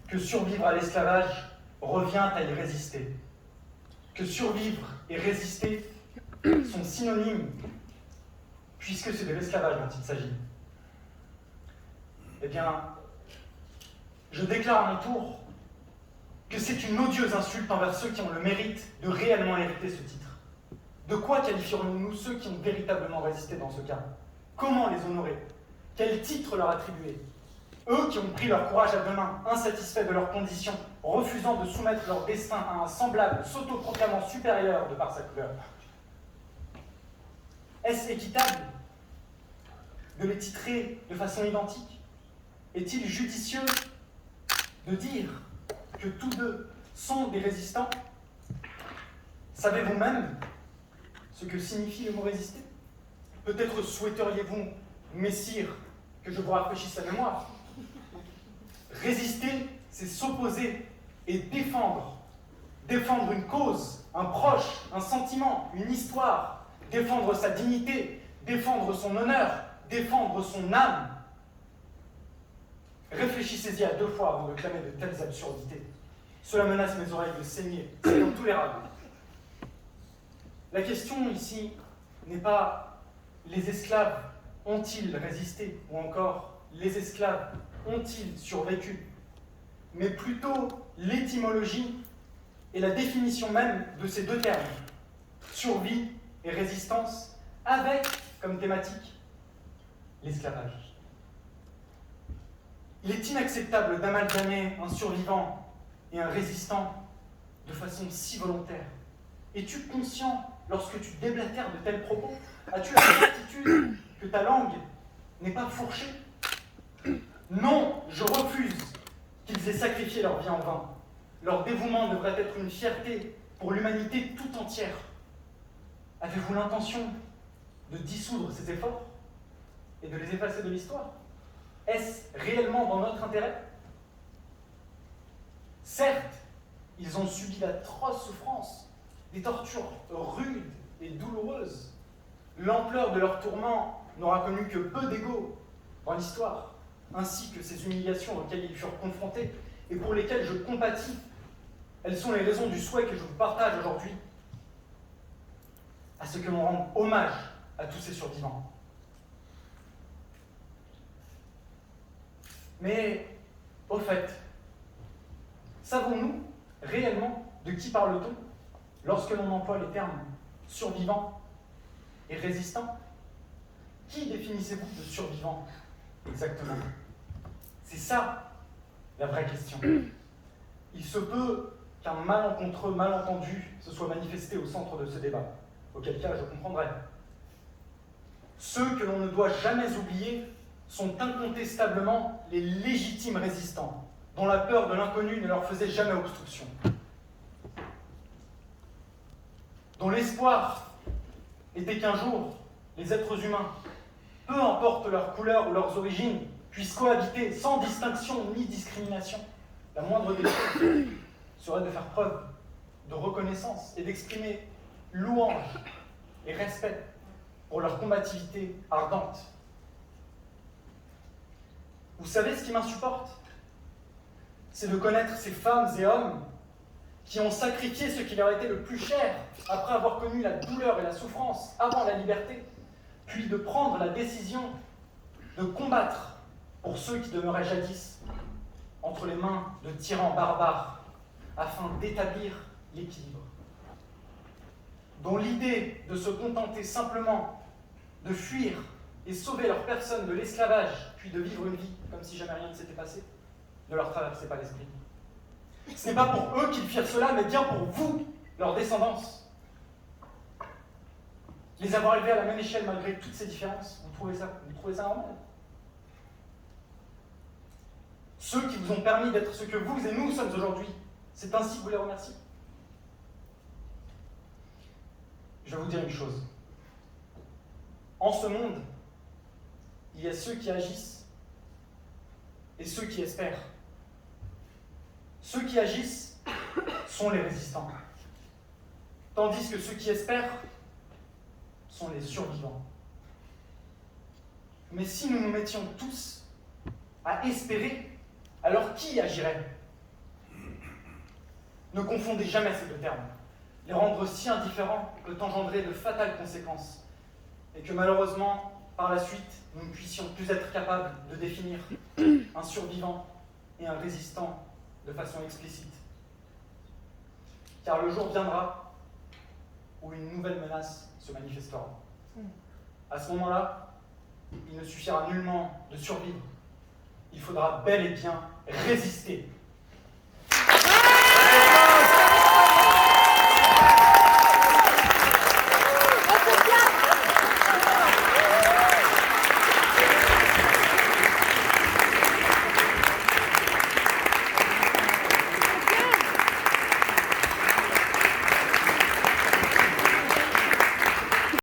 que survivre à l'esclavage revient à y résister. Que survivre et résister sont synonymes, puisque c'est de l'esclavage dont il s'agit. Eh bien, je déclare à mon tour que c'est une odieuse insulte envers ceux qui ont le mérite de réellement hériter ce titre. De quoi qualifierons-nous ceux qui ont véritablement résisté dans ce cas? Comment les honorer? Quel titre leur attribuer? Eux qui ont pris leur courage à deux mains, insatisfaits de leurs conditions, refusant de soumettre leur destin à un semblable, s'autoproclamant supérieur de par sa couleur. Est-ce équitable de les titrer de façon identique? Est-il judicieux de dire que tous deux sont des résistants? Savez-vous même ce que signifie le mot résister? Peut-être souhaiteriez-vous, messire, que je vous rafraîchisse la mémoire. Résister, c'est s'opposer et défendre. Défendre une cause, un proche, un sentiment, une histoire. Défendre sa dignité, défendre son honneur, défendre son âme. Réfléchissez-y à deux fois avant de clamer de telles absurdités. Cela menace mes oreilles de saigner, c'est intolérable. La question ici n'est pas les esclaves ont-ils résisté ou encore les esclaves ont-ils survécu, mais plutôt l'étymologie et la définition même de ces deux termes, survie et résistance, avec comme thématique l'esclavage. Il est inacceptable d'amalgamer un survivant et un résistant de façon si volontaire. Es-tu conscient, lorsque tu déblatères de tels propos, as-tu la certitude que ta langue n'est pas fourchée? Non, je refuse qu'ils aient sacrifié leur vie en vain. Leur dévouement devrait être une fierté pour l'humanité tout entière. Avez-vous l'intention de dissoudre ces efforts et de les effacer de l'histoire? Est-ce réellement dans notre intérêt? Certes, ils ont subi d'atroces souffrances, des tortures rudes et douloureuses. L'ampleur de leurs tourments n'aura connu que peu d'égaux dans l'histoire, ainsi que ces humiliations auxquelles ils furent confrontés et pour lesquelles je compatis. Elles sont les raisons du souhait que je vous partage aujourd'hui, à ce que l'on rende hommage à tous ces survivants. Mais, au fait, savons-nous réellement de qui parle-t-on lorsque l'on emploie les termes survivant et résistant? Qui définissez-vous de survivant exactement? C'est ça la vraie question. Il se peut qu'un malencontreux malentendu se soit manifesté au centre de ce débat, auquel cas je comprendrai. Ceux que l'on ne doit jamais oublier sont incontestablement les légitimes résistants, dont la peur de l'inconnu ne leur faisait jamais obstruction, dont l'espoir était qu'un jour, les êtres humains, peu importe leur couleur ou leurs origines, puissent cohabiter sans distinction ni discrimination. La moindre des choses serait de faire preuve de reconnaissance et d'exprimer louange et respect pour leur combativité ardente. Vous savez ce qui m'insupporte? C'est de connaître ces femmes et hommes qui ont sacrifié ce qui leur était le plus cher après avoir connu la douleur et la souffrance avant la liberté, puis de prendre la décision de combattre pour ceux qui demeuraient jadis entre les mains de tyrans barbares afin d'établir l'équilibre, dont l'idée de se contenter simplement de fuir et sauver leur personne de l'esclavage, puis de vivre une vie comme si jamais rien ne s'était passé, ne leur traversait pas l'esprit. Ce n'est pas pour eux qu'ils firent cela, mais bien pour vous, leur descendance. Les avoir élevés à la même échelle malgré toutes ces différences, vous trouvez ça normal? Ceux qui vous ont permis d'être ce que vous et nous sommes aujourd'hui, c'est ainsi que vous les remerciez. Je vais vous dire une chose. En ce monde, il y a ceux qui agissent et ceux qui espèrent. Ceux qui agissent sont les résistants, tandis que ceux qui espèrent sont les survivants. Mais si nous nous mettions tous à espérer, alors qui agirait? Ne confondez jamais ces deux termes. Les rendre si indifférents peut engendrer de fatales conséquences, et que malheureusement, par la suite, nous ne puissions plus être capables de définir un survivant et un résistant de façon explicite. Car le jour viendra où une nouvelle menace se manifestera. À ce moment-là, il ne suffira nullement de survivre. Il faudra bel et bien résister.